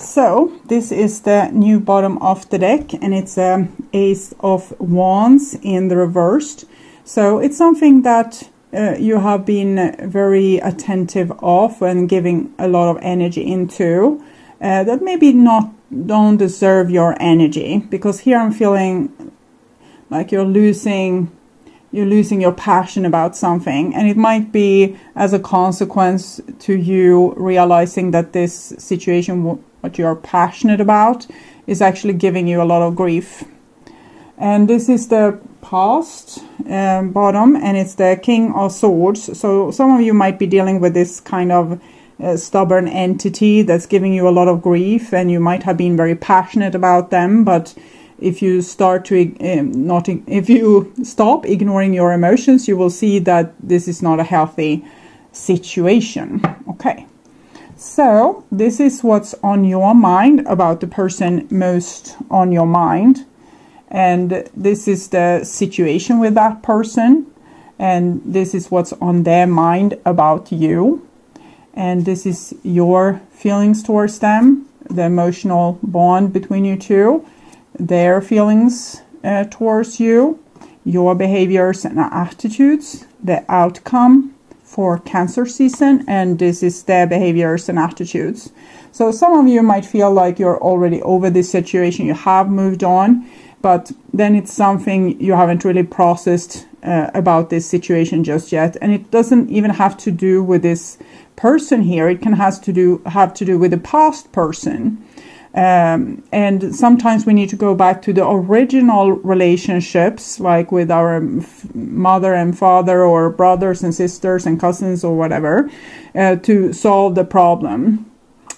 So this is the new bottom of the deck, and it's a Ace of Wands in the reversed. So it's something that you have been very attentive of and giving a lot of energy into, that maybe don't deserve your energy, because here I'm feeling like you're losing your passion about something, and it might be as a consequence to you realizing that this situation, what you're passionate about, is actually giving you a lot of grief. And this is the past bottom, and it's the King of Swords. So some of you might be dealing with this kind of stubborn entity that's giving you a lot of grief, and you might have been very passionate about them, but if you start to if you stop ignoring your emotions, you will see that this is not a healthy situation. Okay, so this is what's on your mind about the person most on your mind, and this is the situation with that person, and this is what's on their mind about you, and this is your feelings towards them, the emotional bond between you two, their feelings towards you, your behaviors and attitudes, the outcome for Cancer season, and this is their behaviors and attitudes. So some of you might feel like you're already over this situation, you have moved on, but then it's something you haven't really processed about this situation just yet, and it doesn't even have to do with this person here. It can have to do with the past person. And sometimes we need to go back to the original relationships, like with our mother and father, or brothers and sisters and cousins or whatever, to solve the problem.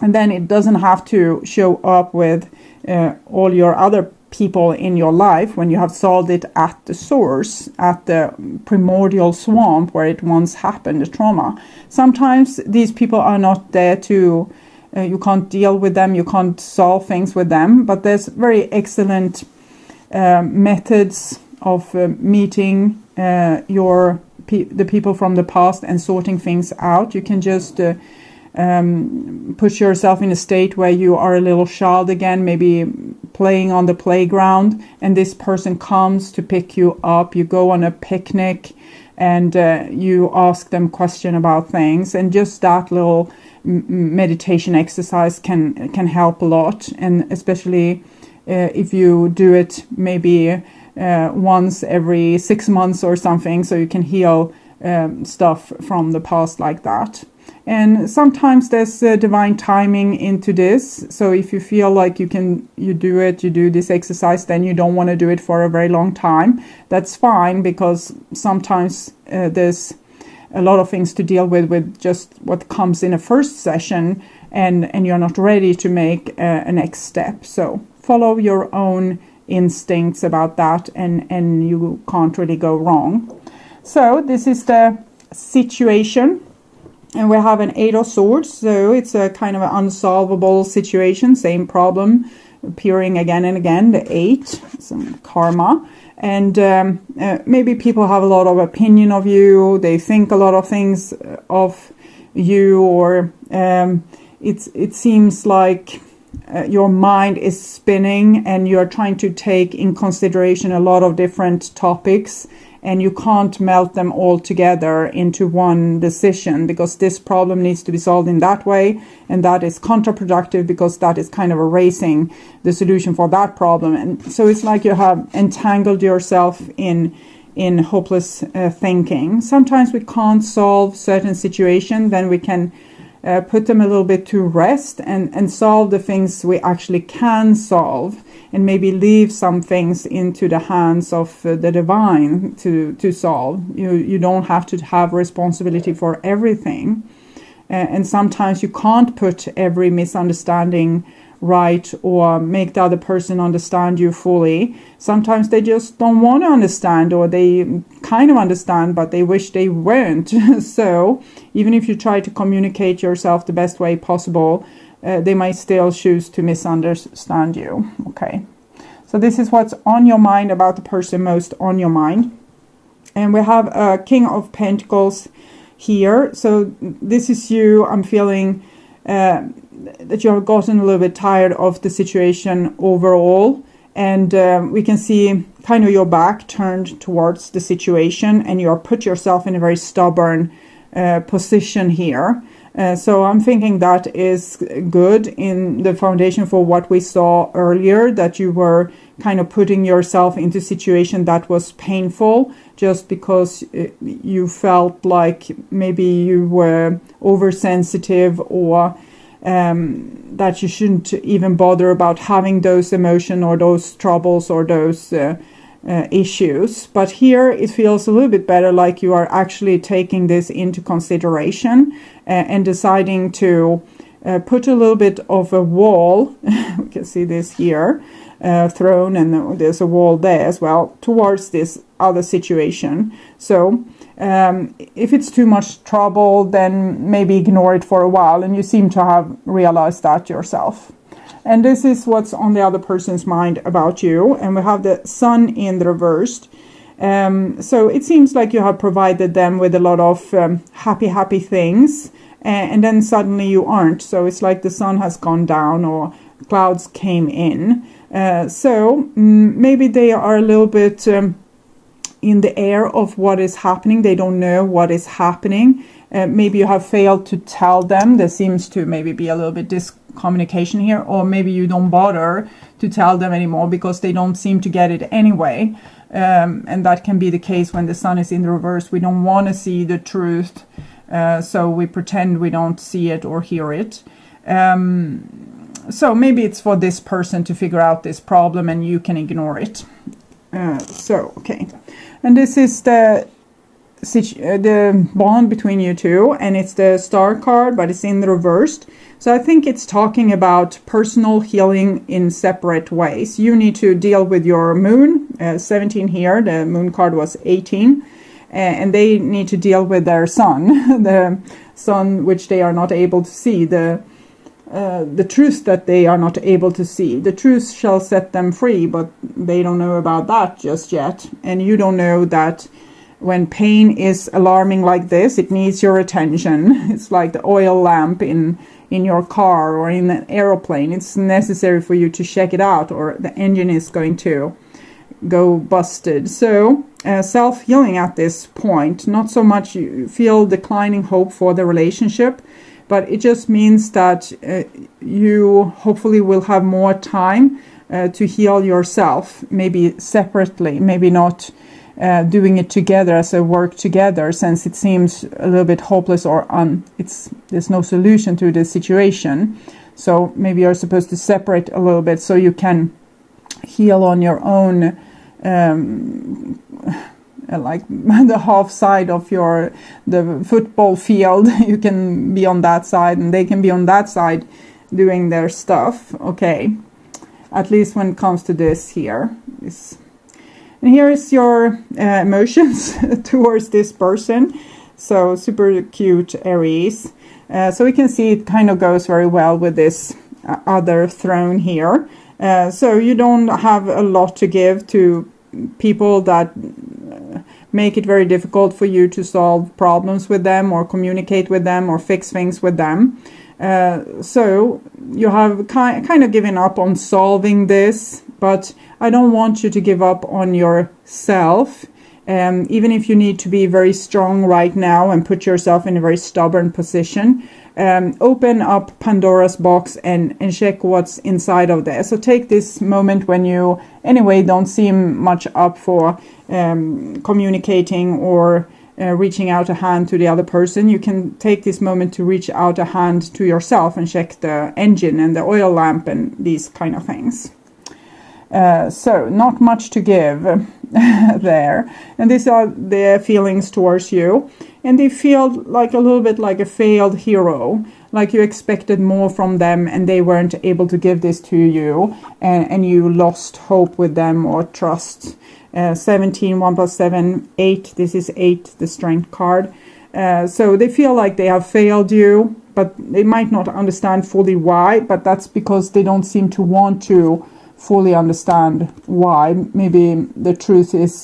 And then it doesn't have to show up with all your other people in your life when you have solved it at the source, at the primordial swamp where it once happened, the trauma. Sometimes these people are not there to you can't deal with them, you can't solve things with them, but there's very excellent methods of meeting the people from the past and sorting things out. You can just put yourself in a state where you are a little child again, maybe playing on the playground, and this person comes to pick you up. You go on a picnic and you ask them questions about things, and just that little meditation exercise can help a lot, and especially if you do it maybe once every 6 months or something, so you can heal stuff from the past like that. And sometimes there's divine timing into this, so if you feel like you do this exercise, then you don't want to do it for a very long time, that's fine, because sometimes there's a lot of things to deal with just what comes in a first session, and you're not ready to make a next step. So follow your own instincts about that, and you can't really go wrong. So this is the situation, and we have an Eight of Swords, so it's a kind of an unsolvable situation, same problem appearing again and again, the 8, some karma. And maybe people have a lot of opinion of you, they think a lot of things of you, or it seems like your mind is spinning and you're trying to take in consideration a lot of different topics, and you can't melt them all together into one decision, because this problem needs to be solved in that way, and that is counterproductive because that is kind of erasing the solution for that problem. And so it's like you have entangled yourself in hopeless thinking. Sometimes we can't solve certain situations, then we can put them a little bit to rest and solve the things we actually can solve, and maybe leave some things into the hands of the divine to solve. You don't have to have responsibility for everything, and sometimes you can't put every misunderstanding right or make the other person understand you fully. Sometimes they just don't want to understand, or they kind of understand but they wish they weren't. So even if you try to communicate yourself the best way possible, they might still choose to misunderstand you. Okay, so this is what's on your mind about the person most on your mind. And we have a King of Pentacles here. So this is you. I'm feeling that you have gotten a little bit tired of the situation overall, and we can see kind of your back turned towards the situation, and you are put yourself in a very stubborn position here. So I'm thinking that is good in the foundation for what we saw earlier, that you were kind of putting yourself into a situation that was painful just because you felt like maybe you were oversensitive, or that you shouldn't even bother about having those emotions or those troubles or those issues. But here it feels a little bit better, like you are actually taking this into consideration and deciding to put a little bit of a wall. We can see this here, thrown, and there's a wall there as well towards this other situation. So if it's too much trouble, then maybe ignore it for a while, and you seem to have realized that yourself. And this is what's on the other person's mind about you. And we have the sun in the reversed. So it seems like you have provided them with a lot of happy things. And then suddenly you aren't. So it's like the sun has gone down, or clouds came in. So maybe they are a little bit in the air of what is happening. They don't know what is happening. Maybe you have failed to tell them. There seems to maybe be a little bit discommunication here, or maybe you don't bother to tell them anymore because they don't seem to get it anyway. And that can be the case when the sun is in the reverse. We don't want to see the truth, so we pretend we don't see it or hear it. So maybe it's for this person to figure out this problem, and you can ignore it. Okay. And this is the bond between you two, and it's the star card, but it's in the reversed. So I think it's talking about personal healing in separate ways. You need to deal with your moon, 17 here, the moon card was 18, and they need to deal with their sun, the sun which they are not able to see, the truth that they are not able to see. The truth shall set them free, but they don't know about that just yet. And you don't know that when pain is alarming like this, it needs your attention. It's like the oil lamp in your car or in an aeroplane. It's necessary for you to check it out, or the engine is going to go busted. So self-healing at this point, not so much you feel declining hope for the relationship, but it just means that you hopefully will have more time to heal yourself, maybe separately, maybe not doing it together as a work together, since it seems a little bit hopeless, or there's no solution to the situation. So maybe you're supposed to separate a little bit so you can heal on your own, like the half side of the football field. You can be on that side and they can be on that side doing their stuff. Okay, at least when it comes to this here. And here is your emotions towards this person. So super cute, Aries. So we can see it kind of goes very well with this other throne here. So you don't have a lot to give to people that make it very difficult for you to solve problems with them, or communicate with them, or fix things with them. So you have kind of given up on solving this, but I don't want you to give up on yourself. Even if you need to be very strong right now and put yourself in a very stubborn position, open up Pandora's box and check what's inside of there. So take this moment when you anyway don't seem much up for communicating or reaching out a hand to the other person. You can take this moment to reach out a hand to yourself and check the engine and the oil lamp and these kind of things. So not much to give there. And these are their feelings towards you. And they feel like a little bit like a failed hero, like you expected more from them and they weren't able to give this to you, and you lost hope with them or trust. 17, 1 plus 7, 8. This is 8, the strength card. So they feel like they have failed you, but they might not understand fully why, but that's because they don't seem to want to fully understand why. Maybe the truth is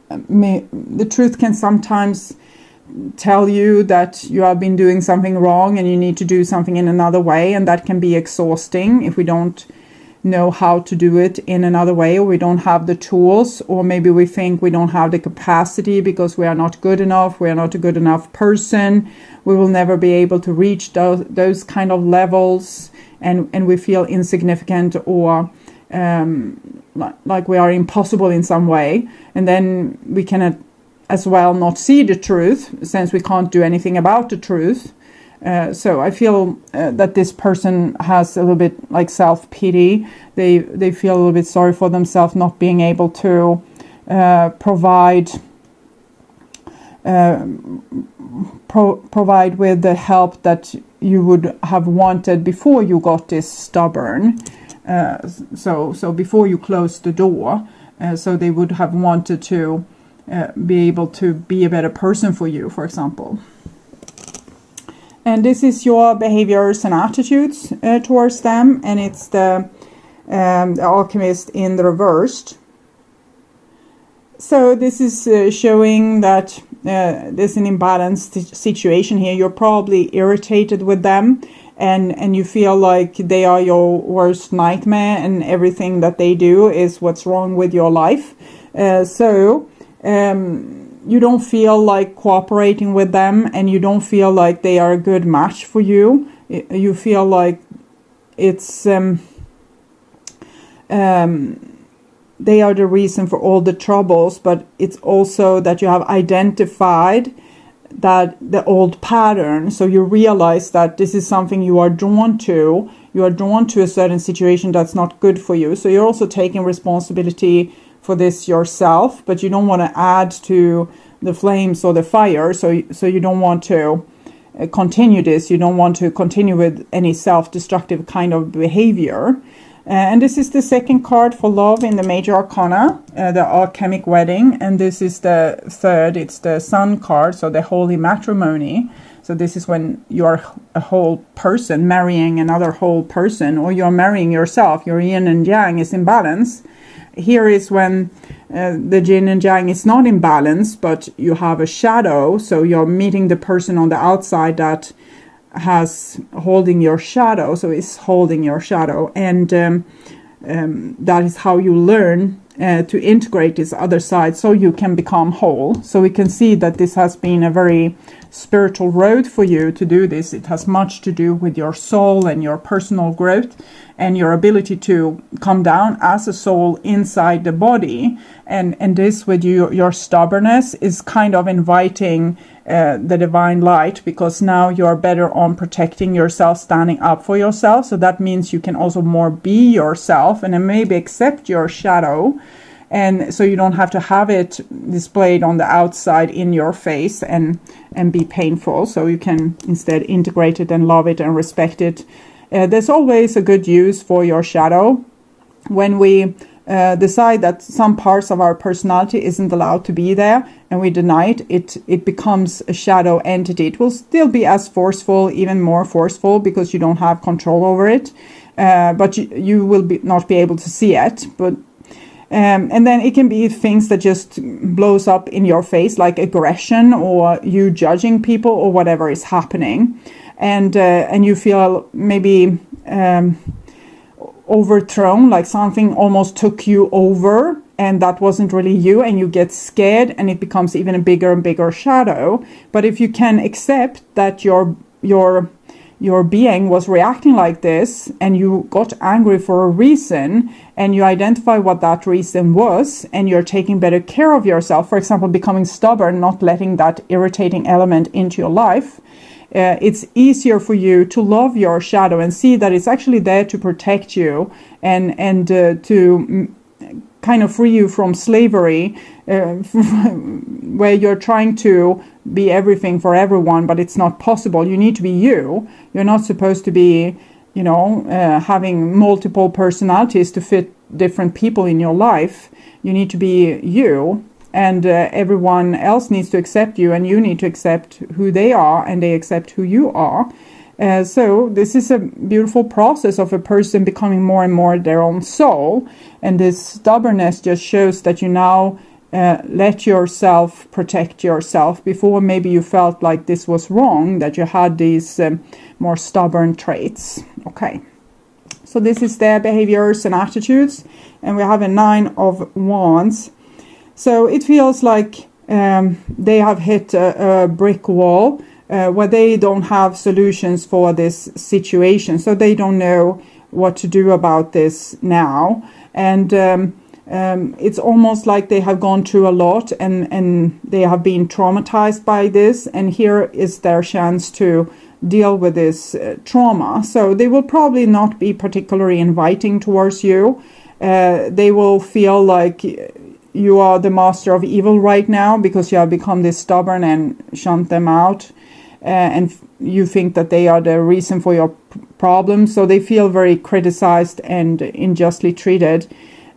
the truth can sometimes tell you that you have been doing something wrong and you need to do something in another way, and that can be exhausting if we don't know how to do it in another way, or we don't have the tools, or maybe we think we don't have the capacity because we are not good enough, we are not a good enough person, we will never be able to reach those kind of levels, and we feel insignificant, or like we are impossible in some way. And then we can as well not see the truth, since we can't do anything about the truth. So I feel that this person has a little bit like self-pity. They feel a little bit sorry for themselves, not being able to provide with the help that you would have wanted before you got this stubborn. So before you closed the door, so they would have wanted to be able to be a better person for you, for example. And this is your behaviors and attitudes towards them, and it's the alchemist in the reversed. So this is showing that there's an imbalanced situation here. You're probably irritated with them, and you feel like they are your worst nightmare, and everything that they do is what's wrong with your life. You don't feel like cooperating with them, and you don't feel like they are a good match for you. You feel like it's they are the reason for all the troubles, but it's also that you have identified that the old pattern. So you realize that this is something you are drawn to. You are drawn to a certain situation that's not good for you. So you're also taking responsibility for this yourself, but you don't want to add to the flames or the fire. So you don't want to continue this. You don't want to continue with any self-destructive kind of behavior. And this is the second card for love in the major arcana, the alchemic wedding. And this is the third, it's the sun card, so the holy matrimony. So this is when you're a whole person marrying another whole person, or you're marrying yourself. Your yin and yang is in balance. Here is when the yin and yang is not in balance, but you have a shadow. So you're meeting the person on the outside that has holding your shadow, so is holding your shadow, and that is how you learn to integrate this other side so you can become whole. So we can see that this has been a very spiritual road for you to do this. It has much to do with your soul and your personal growth and your ability to come down as a soul inside the body. And this with your stubbornness is kind of inviting the divine light, because now you're better on protecting yourself, standing up for yourself. So that means you can also more be yourself, and then maybe accept your shadow. And so you don't have to have it displayed on the outside in your face and be painful. So you can instead integrate it and love it and respect it. There's always a good use for your shadow. When we decide that some parts of our personality isn't allowed to be there and we deny it, it becomes a shadow entity. It will still be as forceful, even more forceful, because you don't have control over it. But you will not be able to see it. But and then it can be things that just blows up in your face, like aggression or you judging people or whatever is happening. And you feel maybe overthrown, like something almost took you over and that wasn't really you, and you get scared and it becomes even a bigger and bigger shadow. But if you can accept that your being was reacting like this and you got angry for a reason, and you identify what that reason was, and you're taking better care of yourself, for example, becoming stubborn, not letting that irritating element into your life, it's easier for you to love your shadow and see that it's actually there to protect you and to kind of free you from slavery, where you're trying to be everything for everyone, but it's not possible. You need to be you. You're not supposed to be, having multiple personalities to fit different people in your life. You need to be you. And everyone else needs to accept you, and you need to accept who they are, and they accept who you are. So this is a beautiful process of a person becoming more and more their own soul. And this stubbornness just shows that you now let yourself protect yourself. Before, maybe you felt like this was wrong, that you had these more stubborn traits. Okay, so this is their behaviors and attitudes, and we have a 9 of Wands. So it feels like they have hit a brick wall where they don't have solutions for this situation, so they don't know what to do about this now. And it's almost like they have gone through a lot, and they have been traumatized by this, and here is their chance to deal with this trauma. So they will probably not be particularly inviting towards you. They will feel like you are the master of evil right now because you have become this stubborn and shunned them out, and you think that they are the reason for your problems. So they feel very criticized and unjustly treated.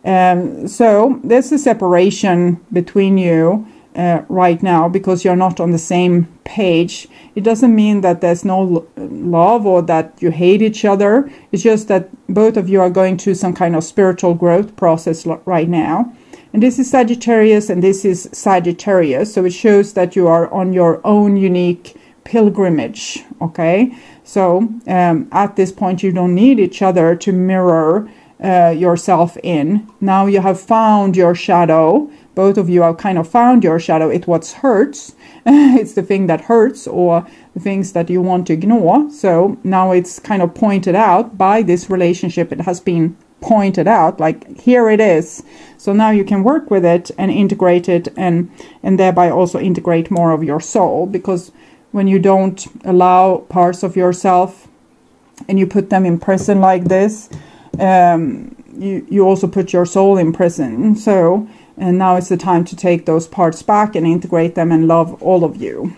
So there's a separation between you right now because you're not on the same page. It doesn't mean that there's no love or that you hate each other. It's just that both of you are going through some kind of spiritual growth process right now. And this is Sagittarius and this is Sagittarius. So it shows that you are on your own unique pilgrimage. Okay, so at this point you don't need each other to mirror yourself in. Now you have found your shadow. Both of you have kind of found your shadow. It's what hurts. It's the thing that hurts, or the things that you want to ignore. So now it's kind of pointed out by this relationship. It has been pointed out, like, here it is. So now you can work with it and integrate it, and thereby also integrate more of your soul. Because when you don't allow parts of yourself and you put them in prison like this, you also put your soul in prison. So, and now it's the time to take those parts back and integrate them and love all of you.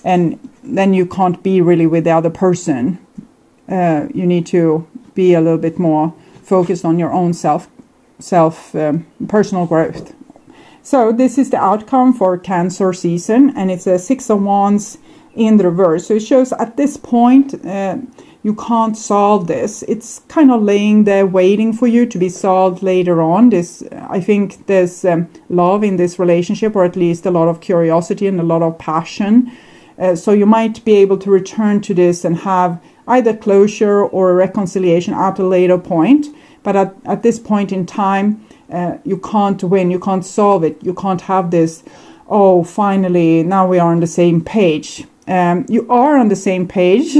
And then you can't be really with the other person. You need to be a little bit more focused on your own personal growth. So this is the outcome for Cancer season, and it's a 6 of Wands in the reverse. So it shows at this point you can't solve this. It's kind of laying there waiting for you to be solved later on. I think there's love in this relationship, or at least a lot of curiosity and a lot of passion. So you might be able to return to this and have either closure or reconciliation at a later point. But at this point in time, you can't win. You can't solve it. You can't have this, oh, finally, now we are on the same page. You are on the same page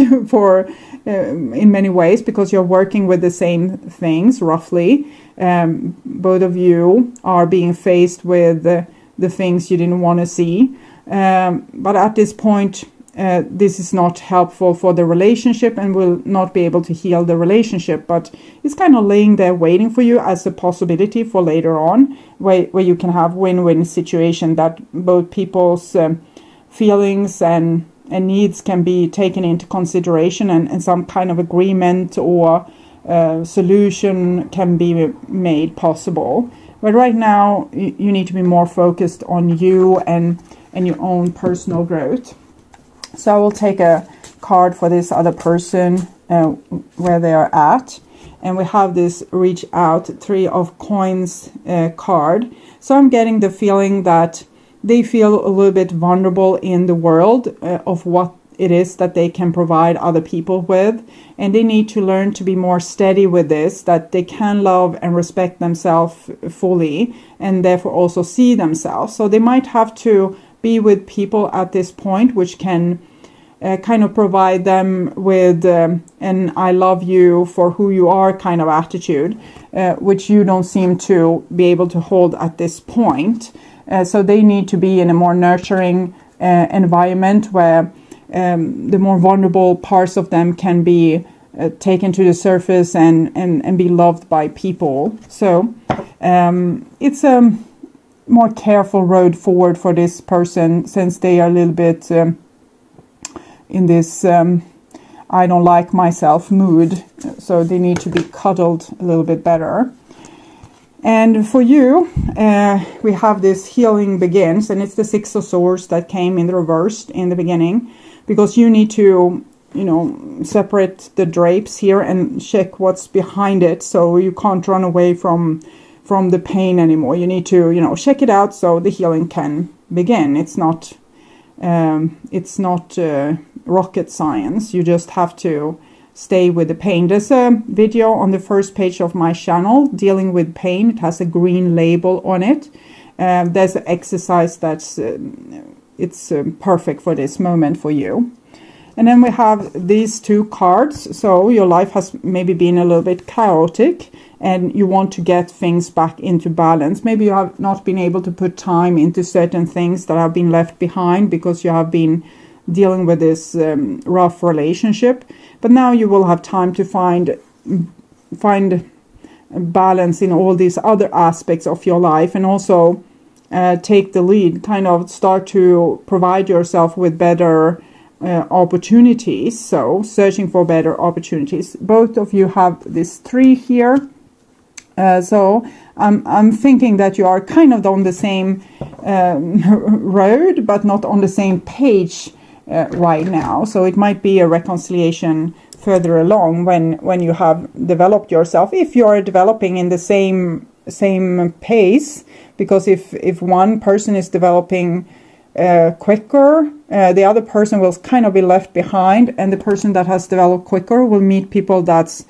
in many ways, because you're working with the same things roughly. Both of you are being faced with the things you didn't want to see. But at this point, this is not helpful for the relationship and will not be able to heal the relationship. But it's kind of laying there waiting for you as a possibility for later on, where you can have win-win situation, that both people's feelings and needs can be taken into consideration, and some kind of agreement or solution can be made possible. But right now you need to be more focused on you and your own personal growth. So I will take a card for this other person, where they are at. And we have this reach out 3 of coins card. So I'm getting the feeling that they feel a little bit vulnerable in the world of what it is that they can provide other people with. And they need to learn to be more steady with this, that they can love and respect themselves fully, and therefore also see themselves. So they might have to be with people at this point which can kind of provide them with an I love you for who you are kind of attitude, which you don't seem to be able to hold at this point. So they need to be in a more nurturing environment where the more vulnerable parts of them can be taken to the surface and be loved by people. So it's a more careful road forward for this person, since they are a little bit in this I don't like myself mood. So they need to be cuddled a little bit better. And for you, we have this healing begins, and it's the 6 of Swords that came in the reversed in the beginning, because you need to, separate the drapes here and check what's behind it. So you can't run away from from the pain anymore. You need to, you know, check it out so the healing can begin. It's not rocket science. You just have to stay with the pain. There's a video on the first page of my channel dealing with pain. It has a green label on it. There's an exercise that's it's perfect for this moment for you. And then we have these two cards. So your life has maybe been a little bit chaotic and you want to get things back into balance. Maybe you have not been able to put time into certain things that have been left behind because you have been dealing with this rough relationship. But now you will have time to find balance in all these other aspects of your life, and also take the lead, kind of start to provide yourself with better opportunities. So searching for better opportunities. Both of you have this 3 here. So I'm thinking that you are kind of on the same road, but not on the same page right now. So it might be a reconciliation further along when you have developed yourself, if you are developing in the same pace. Because if one person is developing quicker, the other person will kind of be left behind, and the person that has developed quicker will meet people that's